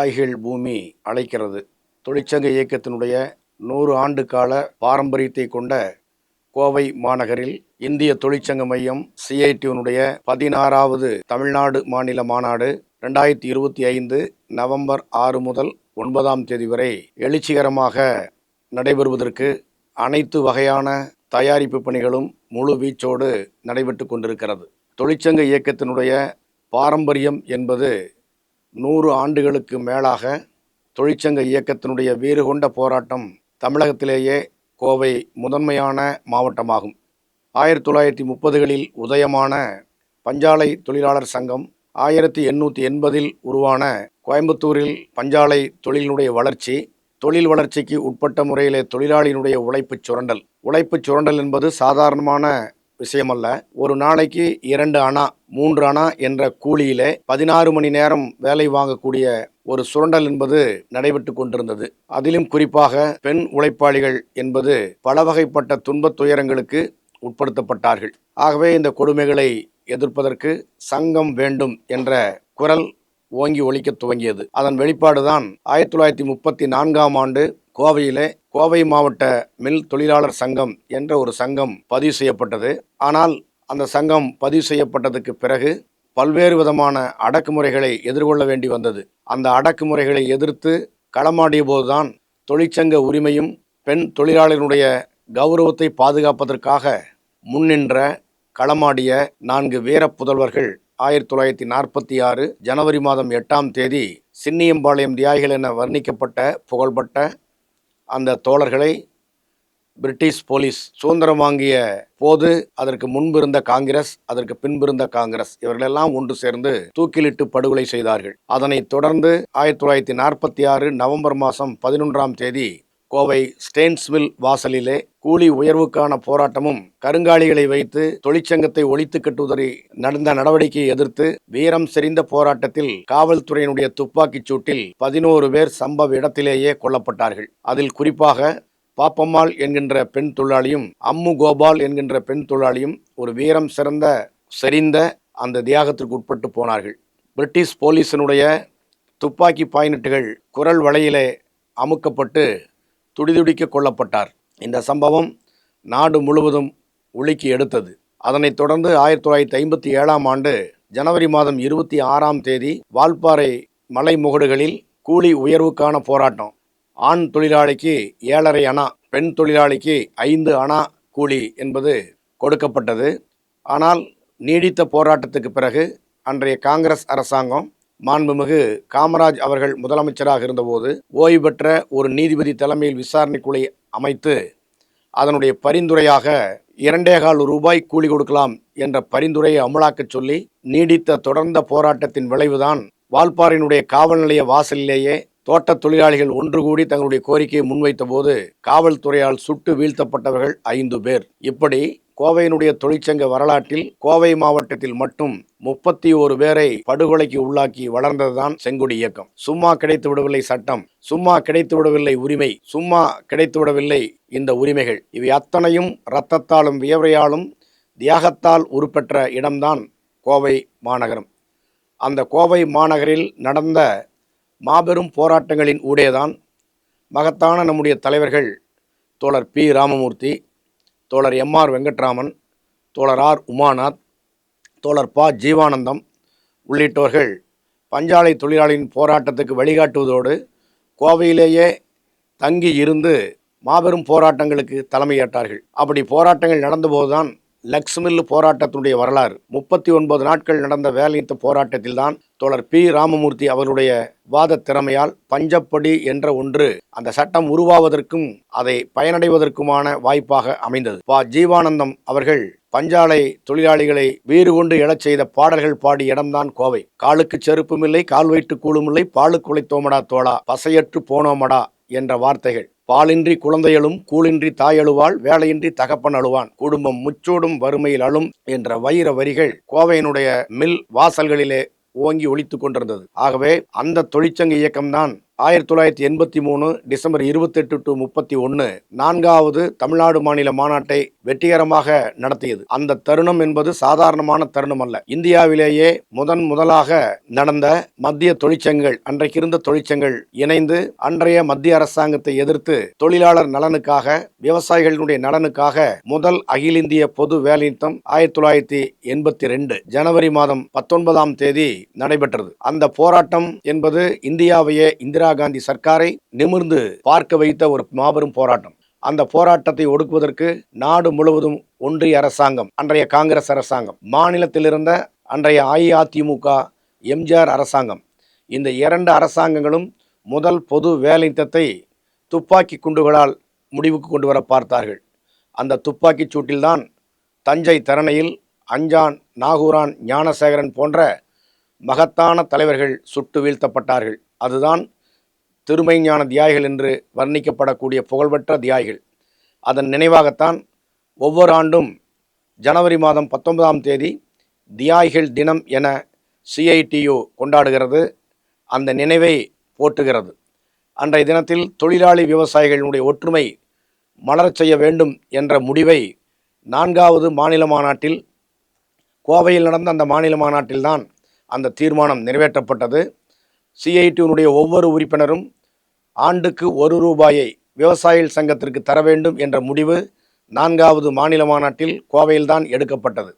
தியாகிகள் பூமி அழைக்கிறது. தொழிற்சங்க இயக்கத்தினுடைய 100 ஆண்டு கால பாரம்பரியத்தை கொண்ட கோவை மாநகரில் இந்திய தொழிற்சங்க மையம் CITனுடைய 16வது தமிழ்நாடு மாநில மாநாடு 2025 நவம்பர் 6 முதல் 9ஆம் தேதி வரை எழுச்சிகரமாக நடைபெறுவதற்கு அனைத்து வகையான தயாரிப்பு பணிகளும் முழு வீச்சோடு நடைபெற்று கொண்டிருக்கிறது. தொழிற்சங்க இயக்கத்தினுடைய பாரம்பரியம் என்பது 100 ஆண்டுகளுக்கு மேலாக தொழிற்சங்க இயக்கத்தினுடைய வீறு கொண்ட போராட்டம் தமிழகத்திலேயே கோவை முதன்மையான மாவட்டமாகும். 1930களில் உதயமான பஞ்சாலை தொழிலாளர் சங்கம் 1880இல் உருவான கோயம்புத்தூரில் பஞ்சாலை தொழிலினுடைய வளர்ச்சி, தொழில் வளர்ச்சிக்கு உட்பட்ட முறையிலே தொழிலாளியினுடைய உழைப்புச் சுரண்டல் என்பது சாதாரணமான விஷயமல்ல. ஒரு நாளைக்கு 2 அணா 3 அணா என்ற கூலியிலே 16 மணி நேரம் வேலை வாங்கக்கூடிய ஒரு சுரண்டல் என்பது நடைபெற்று கொண்டிருந்தது. அதிலும் குறிப்பாக பெண் உழைப்பாளிகள் என்பது பல வகைப்பட்ட துன்பத் துயரங்களுக்கு உட்படுத்தப்பட்டார்கள். ஆகவே இந்த கொடுமைகளை எதிர்ப்பதற்கு சங்கம் வேண்டும் என்ற குரல் ஓங்கி ஒலிக்க துவங்கியது. அதன் வெளிப்பாடுதான் 1934ஆம் ஆண்டு கோவையிலே கோவை மாவட்ட மில் தொழிலாளர் சங்கம் என்ற ஒரு சங்கம் பதிவு செய்யப்பட்டது. ஆனால் அந்த சங்கம் பதிவு செய்யப்பட்டதுக்கு பிறகு பல்வேறு விதமான அடக்குமுறைகளை எதிர்கொள்ள வேண்டி வந்தது. அந்த அடக்குமுறைகளை எதிர்த்து களமாடிய போதுதான் தொழிற்சங்க உரிமையும் பெண் தொழிலாளர்களுடைய கௌரவத்தை பாதுகாப்பதற்காக முன்னின்ற களமாடிய 4 வீர புதல்வர்கள் 1946 ஜனவரி மாதம் 8ஆம் தேதி சின்னியம்பாளையம் தியாகிகள் என வர்ணிக்கப்பட்ட புகழ்பட்ட அந்த தோழர்களை பிரிட்டிஷ் போலீஸ் சுதந்திரம் வாங்கிய போது அதற்கு முன்பிருந்த காங்கிரஸ், அதற்கு பின்பிருந்த காங்கிரஸ் இவர்களெல்லாம் ஒன்று சேர்ந்து தூக்கிலிட்டு படுகொலை செய்தார்கள். அதனைத் தொடர்ந்து 1946 நவம்பர் மாதம் 11ஆம் தேதி கோவை ஸ்டெயின்ஸ்வில் வாசலிலே கூலி உயர்வுக்கான போராட்டமும் கருங்காலிகளை வைத்து தொழிற்சங்கத்தை ஒழித்து கட்டுவதை நடந்த நடவடிக்கையை எதிர்த்து வீரம் செறிந்த போராட்டத்தில் காவல்துறையினுடைய துப்பாக்கிச் சூட்டில் 11 பேர் சம்பவ இடத்திலேயே கொல்லப்பட்டார்கள். அதில் குறிப்பாக பாப்பம்மாள் என்கின்ற பெண் தொழிலாளியும் அம்மு கோபால் என்கின்ற பெண் தொழிலாளியும் ஒரு வீரம் செறிந்த அந்த தியாகத்திற்கு உட்பட்டு போனார்கள். பிரிட்டிஷ் போலீஸினுடைய துப்பாக்கி பாய்னட்டுகள் குரல் வளையிலே அமுக்கப்பட்டு துடிதுடிக்க கொல்லப்பட்டார். இந்த சம்பவம் நாடு முழுவதும் உலுக்கி எடுத்தது. அதனைத் தொடர்ந்து 1957ஆம் ஆண்டு ஜனவரி மாதம் 26ஆம் தேதி வால்பாறை மலை முகடுகளில் கூலி உயர்வுக்கான போராட்டம். ஆண் தொழிலாளிக்கு 7.5 அணா, பெண் தொழிலாளிக்கு 5 அணா கூலி என்பது கொடுக்கப்பட்டது. ஆனால் நீடித்த போராட்டத்துக்கு பிறகு அன்றைய காங்கிரஸ் அரசாங்கம் மாண்புமிகு காமராஜ் அவர்கள் முதலமைச்சராக இருந்தபோது ஓய்வு பெற்ற ஒரு நீதிபதி தலைமையில் விசாரணை குழு அமைத்து அதனுடைய பரிந்துரையாக 2.25 ரூபாய் கூலி கொடுக்கலாம் என்ற பரிந்துரையை அமலாக்கச் சொல்லி நீடித்த தொடர்ந்த போராட்டத்தின் விளைவுதான் வால்பாறையினுடைய காவல் நிலைய வாசலிலேயே தோட்ட தொழிலாளிகள் ஒன்று கூடி தங்களுடைய கோரிக்கையை முன்வைத்த போது காவல்துறையால் சுட்டு வீழ்த்தப்பட்டவர்கள் 5 பேர். இப்படி கோவையினுடைய தொழிற்சங்க வரலாற்றில் கோவை மாவட்டத்தில் மட்டும் 31 பேரை படுகொலைக்கு உள்ளாக்கி வளர்ந்ததுதான் செங்கொடி இயக்கம். சும்மா கிடைத்து விடவில்லை சட்டம், சும்மா கிடைத்து விடவில்லை உரிமை, சும்மா கிடைத்து விடவில்லை இந்த உரிமைகள். இவை அத்தனையும் இரத்தத்தாலும் வியர்வையாலும் தியாகத்தால் உருப்பெற்ற இடம்தான் கோவை மாநகரம். அந்த கோவை மாநகரில் நடந்த மாபெரும் போராட்டங்களின் ஊடேதான் மகத்தான நம்முடைய தலைவர்கள் தோழர் பி. ராமமூர்த்தி, தோழர் M.R. வெங்கட்ராமன், தோழர் R. உமாநாத், தோழர் ப. ஜீவானந்தம் உள்ளிட்டோர்கள் பஞ்சாலை தொழிலாளியின் போராட்டத்துக்கு வழிகாட்டுவதோடு கோவையிலேயே தங்கி இருந்து மாபெரும் போராட்டங்களுக்கு தலைமையேற்றார்கள். அப்படி போராட்டங்கள் நடந்தபோதுதான் லக்ஸ் மில் போராட்டத்தினுடைய வரலாறு. 39 நாட்கள் நடந்த வேலைநிறுத்த போராட்டத்தில் தான் தோழர் பி. ராமமூர்த்தி அவருடைய வாத திறமையால் பஞ்சப்படி என்ற ஒன்று அந்த சட்டம் உருவாவதற்கும் அதை பயனடைவதற்குமான வாய்ப்பாக அமைந்தது. ப. ஜீவானந்தம் அவர்கள் பஞ்சாலை தொழிலாளிகளை வீறு கொண்டு எழச் செய்த பாடல்கள் பாடிய இடம்தான் கோவை. காலுக்கு செருப்பும் இல்லை, கால் வைட்டு கூழும் இல்லை, பாலுக்கு உழைத்தோமடா தோழா, பசையற்று போனோமடா என்ற வார்த்தைகள். பாலின்றி குழந்தைகளும், கூலின்றி தாய் அழுவாள், வேலையின்றி தகப்பன் அழுவான், குடும்பம் முச்சூடும் வறுமையில் அழும் என்ற வைர வரிகள் கோவையினுடைய மில் வாசல்களிலே ஓங்கி ஒலித்துக் கொண்டிருந்தது. ஆகவே அந்த தொழிற்சங்க இயக்கம்தான் 1983 டிசம்பர் 28 to 31 4வது தமிழ்நாடு மாநில மாநாட்டை வெற்றிகரமாக நடத்தியது. அந்த தருணம் என்பது சாதாரணமான தருணம் அல்ல. இந்தியாவிலேயே முதலாக நடந்த மத்திய தொழிற்சங்கங்கள், அன்றைக்கு இருந்த தொழிற்சங்கங்கள் இணைந்து அன்றைய மத்திய அரசாங்கத்தை எதிர்த்து தொழிலாளர் நலனுக்காக, விவசாயிகளுடைய நலனுக்காக முதல் அகில இந்திய பொது வேலைநிறுத்தம் 1982 ஜனவரி மாதம் 19ஆம் தேதி நடைபெற்றது. அந்த போராட்டம் என்பது இந்தியாவையே, இந்திரா காந்தி சர்க்காரை நிமிர்ந்து பார்க்க வைத்த ஒரு மாபெரும் போராட்டம். அந்த போராட்டத்தை ஒடுக்குவதற்கு நாடு முழுவதும் ஒன்றிய அரசாங்கம், அன்றைய காங்கிரஸ் அரசாங்கம், மாநிலத்தில் இருந்த அன்றைய அஇஅதிமுக எம்ஜிஆர் அரசாங்கம், இந்த 2 அரசாங்கங்களும் முதல் பொது வேலைநிறுத்தத்தை துப்பாக்கி குண்டுகளால் முடிவுக்கு கொண்டு வர பார்த்தார்கள். அந்த துப்பாக்கிச் சூட்டில்தான் தஞ்சை தரணையில் அஞ்சான், நாகூரான், ஞானசேகரன் போன்ற மகத்தான தலைவர்கள் சுட்டு வீழ்த்தப்பட்டார்கள். அதுதான் திருமைஞான தியாகிகள் என்று வர்ணிக்கப்படக்கூடிய புகழ்பெற்ற தியாகிகள். அதன் நினைவாகத்தான் ஒவ்வொரு ஆண்டும் ஜனவரி மாதம் 19ஆம் தேதி தியாகிகள் தினம் என CITU கொண்டாடுகிறது. அந்த நினைவை போற்றுகிறது. அன்றைய தினத்தில் தொழிலாளி விவசாயிகளுடைய ஒற்றுமை மலரச் செய்ய வேண்டும் என்ற முடிவை 4வது மாநில மாநாட்டில், கோவையில் நடந்த அந்த மாநில மாநாட்டில்தான் அந்த தீர்மானம் நிறைவேற்றப்பட்டது. CITUனுடைய ஒவ்வொரு உறுப்பினரும் ஆண்டுக்கு ₹1 விவசாயிகள் சங்கத்திற்கு தர வேண்டும் என்ற முடிவு 4வது மாநில மாநாட்டில் கோவையில்தான் எடுக்கப்பட்டது.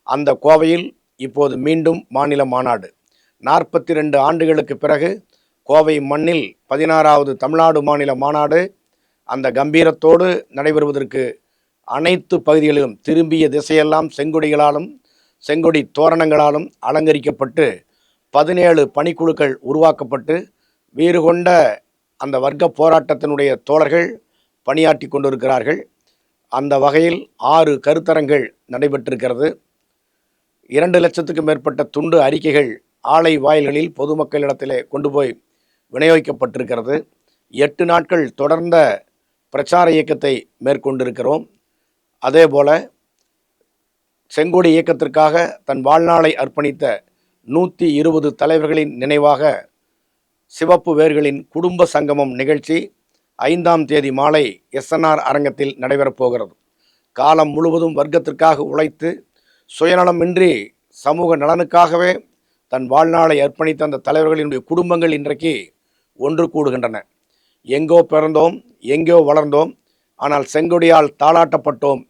அந்த கோவையில் இப்போது மீண்டும் மாநில மாநாடு. 42 ஆண்டுகளுக்கு பிறகு கோவை மண்ணில் 16வது தமிழ்நாடு மாநில மாநாடு அந்த கம்பீரத்தோடு நடைபெறுவதற்கு அனைத்து பகுதிகளிலும் திரும்பிய திசையெல்லாம் செங்கொடிகளாலும் செங்கொடி தோரணங்களாலும் அலங்கரிக்கப்பட்டு 17 பணிக்குழுக்கள் உருவாக்கப்பட்டு வீறு கொண்ட அந்த வர்க்க போராட்டத்தினுடைய தோழர்கள் பணியாற்றி கொண்டிருக்கிறார்கள். அந்த வகையில் 6 கருத்தரங்கள் நடைபெற்றிருக்கிறது. 2 லட்சத்துக்கும் மேற்பட்ட துண்டு அறிக்கைகள் ஆலை வாயில்களில் பொதுமக்களிடத்திலே கொண்டு போய் விநியோகிக்கப்பட்டிருக்கிறது. 8 நாட்கள் தொடர்ந்த பிரச்சார இயக்கத்தை மேற்கொண்டிருக்கிறோம். அதேபோல செங்கொடி இயக்கத்திற்காக தன் வாழ்நாளை அர்ப்பணித்த 120 தலைவர்களின் நினைவாக சிவப்பு வேர்களின் குடும்ப சங்கமம் நிகழ்ச்சி 5ஆம் தேதி மாலை SNR அரங்கத்தில் நடைபெறப் போகிறது. காலம் முழுவதும் வர்க்கத்திற்காக உழைத்து சுயநலமின்றி சமூக நலனுக்காகவே தன் வாழ்நாளை அர்ப்பணித்த அந்த தலைவர்களினுடைய குடும்பங்கள் இன்றைக்கு ஒன்று கூடுகின்றன. எங்கோ பிறந்தோம், எங்கோ வளர்ந்தோம், ஆனால் செங்கொடியால் தாளாட்டப்பட்டோம்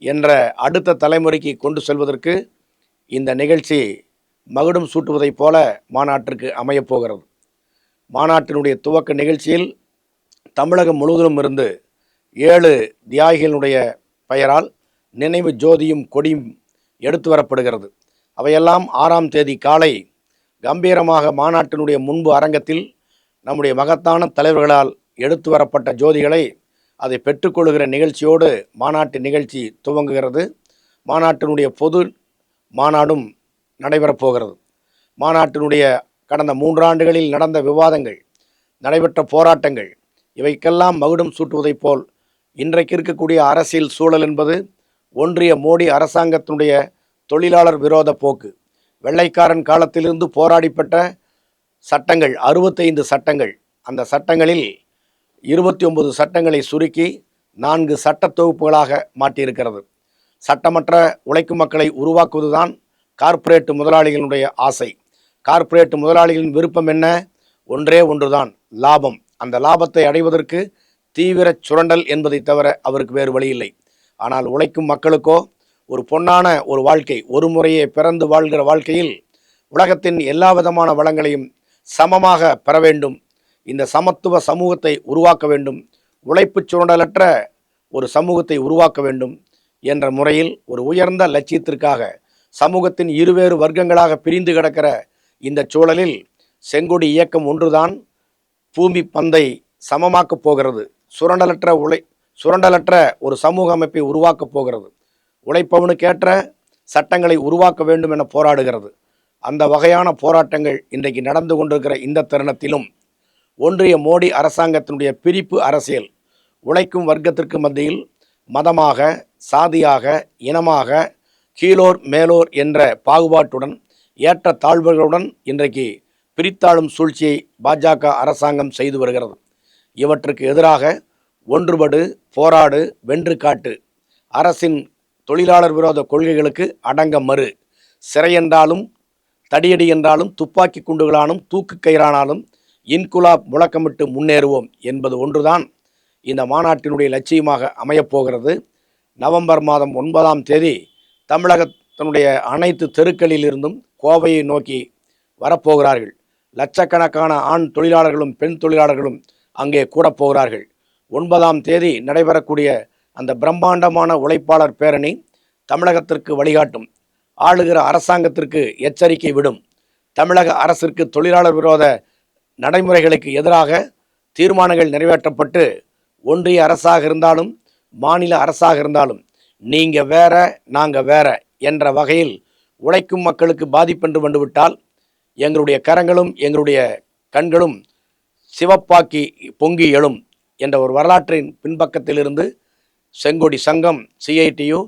என்ற அடுத்த தலைமுறைக்கு கொண்டு செல்வதற்கு இந்த நிகழ்ச்சி மகுடம் சூட்டுவதைப் போல மாநாட்டிற்கு அமையப்போகிறது. மாநாட்டினுடைய துவக்க நிகழ்ச்சியில் தமிழகம் முழுவதும் இருந்து 7 தியாகிகளுடைய பெயரால் நினைவு ஜோதியும் கொடியும் எடுத்து வரப்படுகிறது. அவையெல்லாம் 6ஆம் தேதி காலை கம்பீரமாக மாநாட்டினுடைய முன்பு அரங்கத்தில் நம்முடைய மகத்தான தலைவர்களால் எடுத்து வரப்பட்ட ஜோதிகளை அதை பெற்றுக்கொள்கிற நிகழ்ச்சியோடு மாநாட்டு நிகழ்ச்சி துவங்குகிறது. மாநாட்டினுடைய பொது மாநாடும் நடைபெறப்போகிறது. மாநாட்டினுடைய கடந்த 3 ஆண்டுகளில் நடந்த விவாதங்கள், நடைபெற்ற போராட்டங்கள், இவைக்கெல்லாம் மகுடம் சூட்டுவதைப் போல் இன்றைக்கு இருக்கக்கூடிய அரசியல் சூழல் என்பது ஒன்றிய மோடி அரசாங்கத்தினுடைய தொழிலாளர் விரோத போக்கு. வெள்ளைக்காரன் காலத்திலிருந்து போராடி பெற்ற சட்டங்கள் 65 சட்டங்கள், அந்த சட்டங்களில் 29 சட்டங்களை சுருக்கி 4 சட்ட தொகுப்புகளாக மாற்றியிருக்கிறது. சட்டமற்ற உழைக்கும் மக்களை உருவாக்குவதுதான் கார்ப்பரேட் முதலாளிகளுடைய ஆசை. கார்ப்பரேட் முதலாளிகளின் விருப்பம் என்ன? ஒன்றே ஒன்றுதான், லாபம். அந்த லாபத்தை அடைவதற்கு தீவிர சுரண்டல் என்பதை தவிர அவருக்கு வேறு வழி இல்லை. ஆனால் உழைக்கும் மக்களுக்கோ ஒரு பொன்னான ஒரு வாழ்க்கை, ஒரு முறையே பிறந்து வாழ்கிற வாழ்க்கையில் உலகத்தின் எல்லா விதமான வளங்களையும் சமமாக பெற வேண்டும், இந்த சமத்துவ சமூகத்தை உருவாக்க வேண்டும், உழைப்பு சுரண்டலற்ற ஒரு சமூகத்தை உருவாக்க வேண்டும் என்ற முறையில் ஒரு உயர்ந்த லட்சியத்திற்காக சமூகத்தின் இருவேறு வர்க்கங்களாக பிரிந்து கிடக்கிற இந்த சூழலில் செங்கொடி இயக்கம் ஒன்றுதான் பூமி பந்தை சமமாக்கப் போகிறது. சுரண்டலற்ற ஒரு சமூக அமைப்பை உருவாக்கப் போகிறது. உழைப்பவனுக்கேற்ற சட்டங்களை உருவாக்க வேண்டும் என போராடுகிறது. அந்த வகையான போராட்டங்கள் இன்றைக்கு நடந்து கொண்டிருக்கிற இந்த தருணத்திலும் ஒன்றிய மோடி அரசாங்கத்தினுடைய பிரிப்பு அரசியல் உழைக்கும் வர்க்கத்திற்கு மத்தியில் மதமாக, சாதியாக, இனமாக, கீழோர் மேலோர் என்ற பாகுபாட்டுடன், ஏற்ற தாழ்வுகளுடன் இன்றைக்கு பிரித்தாளும் சூழ்ச்சியை பாஜக அரசாங்கம் செய்து வருகிறது. இவற்றுக்கு எதிராக ஒன்றுபடு, போராடு, வென்று காட்டு. அரசின் தொழிலாளர் விரோத கொள்கைகளுக்கு அடங்க மறு. சிறை என்றாலும், தடியடி என்றாலும், துப்பாக்கி குண்டுகளானும், தூக்கு கயிறானாலும் இன்குலாப் முழக்கமிட்டு முன்னேறுவோம் என்பது ஒன்றுதான் இந்த மாநாட்டினுடைய லட்சியமாக அமையப்போகிறது. நவம்பர் மாதம் 9ஆம் தேதி தமிழகத்தினுடைய அனைத்து தெருக்களில் இருந்தும் கோவையை நோக்கி வரப்போகிறார்கள். லட்சக்கணக்கான ஆண் தொழிலாளர்களும் பெண் தொழிலாளர்களும் அங்கே கூடப் போகிறார்கள். 9ஆம் தேதி நடைபெறக்கூடிய அந்த பிரம்மாண்டமான உழைப்பாளர் பேரணி தமிழகத்திற்கு வழிகாட்டும். ஆளுகிற அரசாங்கத்திற்கு எச்சரிக்கை விடும். தமிழக அரசிற்கு தொழிலாளர் விரோத நடைமுறைகளுக்கு எதிராக தீர்மானங்கள் நிறைவேற்றப்பட்டு ஒன்றிய அரசாக இருந்தாலும் மாநில அரசாக இருந்தாலும் நீங்கள் வேற நாங்கள் வேற என்ற வகையில் உழைக்கும் மக்களுக்கு பாதிப்பென்று வந்துவிட்டால் எங்களுடைய கரங்களும் எங்களுடைய கண்களும் சிவப்பாக்கி பொங்கி எழும் என்ற ஒரு வரலாற்றின் பின்பக்கத்திலிருந்து செங்கொடி சங்கம் CITU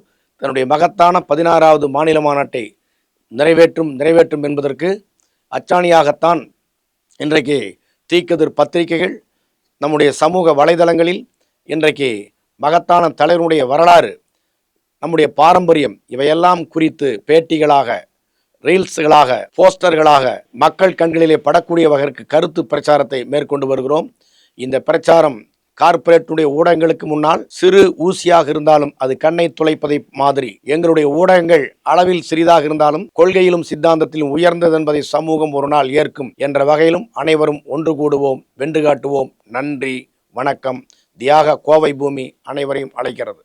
தன்னுடைய மகத்தான 16வது மாநில மாநாட்டை நிறைவேற்றும் என்பதற்கு அச்சாணியாகத்தான் இன்றைக்கு தீக்கதிர் பத்திரிகைகள், நம்முடைய சமூக வலைதளங்களில் இன்றைக்கு மகத்தான தலைவனுடைய வரலாறு, நம்முடைய பாரம்பரியம் இவையெல்லாம் குறித்து பேட்டிகளாக, ரீல்ஸ்களாக, போஸ்டர்களாக மக்கள் கண்களிலே படக்கூடிய வகைக்கு கருத்து பிரச்சாரத்தை மேற்கொண்டு வருகிறோம். இந்த பிரச்சாரம் கார்ப்பரேட்டுடைய ஊடகங்களுக்கு முன்னால் சிறு ஊசியாக இருந்தாலும் அது கண்ணை துளைப்பதை மாதிரி எங்களுடைய ஊடகங்கள் அளவில் சிறிதாக இருந்தாலும் கொள்கையிலும் சித்தாந்தத்திலும் உயர்ந்தது என்பதை சமூகம் ஒரு நாள் ஏற்கும் என்ற வகையிலும் அனைவரும் ஒன்று கூடுவோம், வென்று காட்டுவோம். நன்றி, வணக்கம். தியாக கோவை பூமி அனைவரையும் அழைக்கிறது.